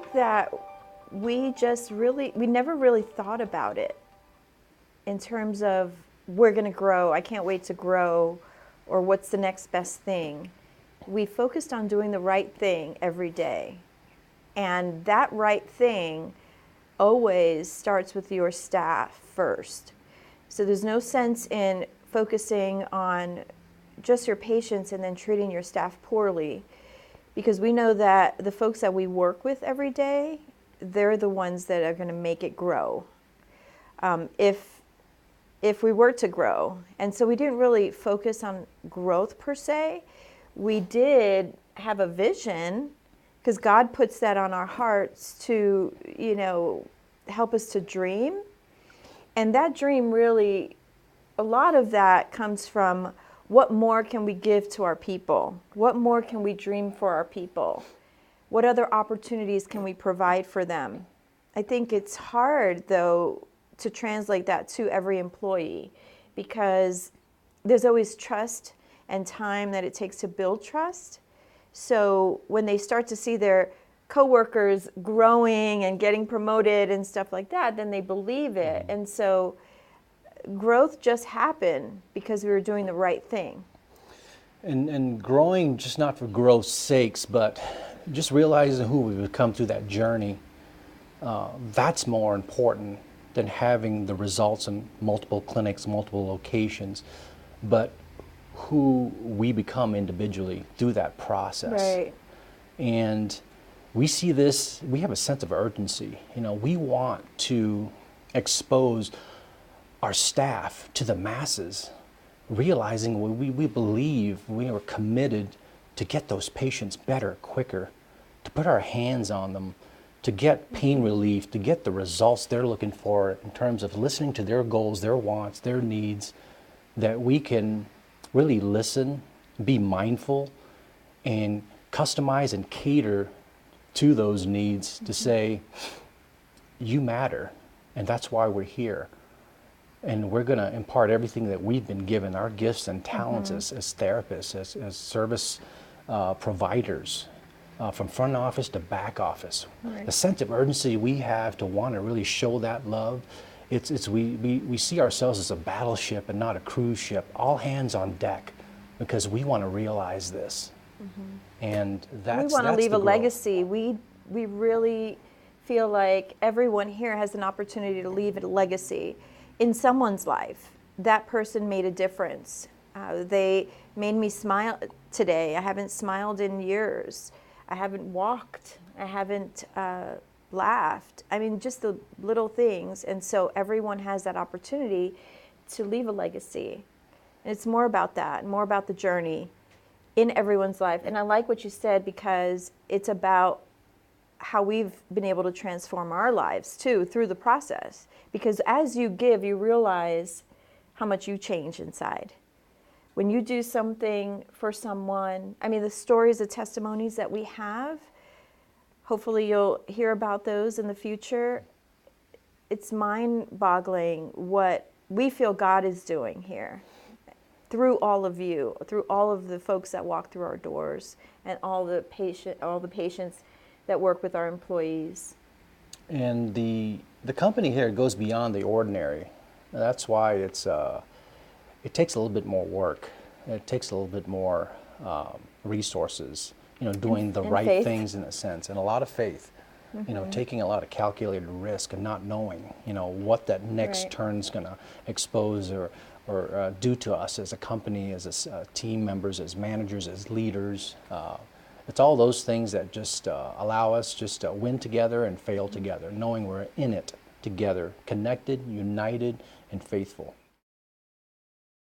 think that we never really thought about it in terms of we're going to grow, I can't wait to grow, or what's the next best thing. We focused on doing the right thing every day. And that right thing always starts with your staff first. So there's no sense in focusing on just your patients and then treating your staff poorly, because we know that the folks that we work with every day, they're the ones that are going to make it grow. If we were to grow, and so we didn't really focus on growth per se. We did have a vision, because God puts that on our hearts to, help us to dream. And that dream really, a lot of that comes from what more can we give to our people? What more can we dream for our people? What other opportunities can we provide for them? I think it's hard, though, to translate that to every employee, because there's always trust and time that it takes to build trust. So when they start to see their coworkers growing and getting promoted and stuff like that, then they believe it. And so growth just happened because we were doing the right thing. And growing just not for growth's sakes, but just realizing who we've become through that journey, that's more important than having the results in multiple clinics, multiple locations, but who we become individually through that process. Right. And we see this, we have a sense of urgency. We want to expose our staff to the masses, realizing we believe we are committed to get those patients better, quicker, to put our hands on them, to get pain relief, to get the results they're looking for in terms of listening to their goals, their wants, their needs, that we can really listen, be mindful, and customize and cater to those needs to say, you matter, and that's why we're here. And we're going to impart everything that we've been given, our gifts and talents as therapists, as service providers, from front office to back office. Right. The sense of urgency we have to want to really show that love, we see ourselves as a battleship and not a cruise ship, all hands on deck, because we want to realize this. And we want to leave a legacy. We really feel like everyone here has an opportunity to leave a legacy in someone's life. That person made a difference. They made me smile today. I haven't smiled in years. I haven't walked. I haven't laughed. I mean, just the little things. And so everyone has that opportunity to leave a legacy. And it's more about that, more about the journey in everyone's life. And I like what you said, because it's about how we've been able to transform our lives too through the process. Because as you give, you realize how much you change inside. When you do something for someone, I mean, the stories, the testimonies that we have, hopefully you'll hear about those in the future. It's mind-boggling what we feel God is doing here through all of you, through all of the folks that walk through our doors, and all the patients that work with our employees. And the company here goes beyond the ordinary. That's why it takes a little bit more work. It takes a little bit more resources, doing the right faith. things in a sense, and a lot of faith. Taking a lot of calculated risk and not knowing, what that next Right. turn's going to expose or do to us as a company, as team members, as managers, as leaders. It's all those things that just allow us just to win together and fail together, knowing we're in it together, connected, united, and faithful.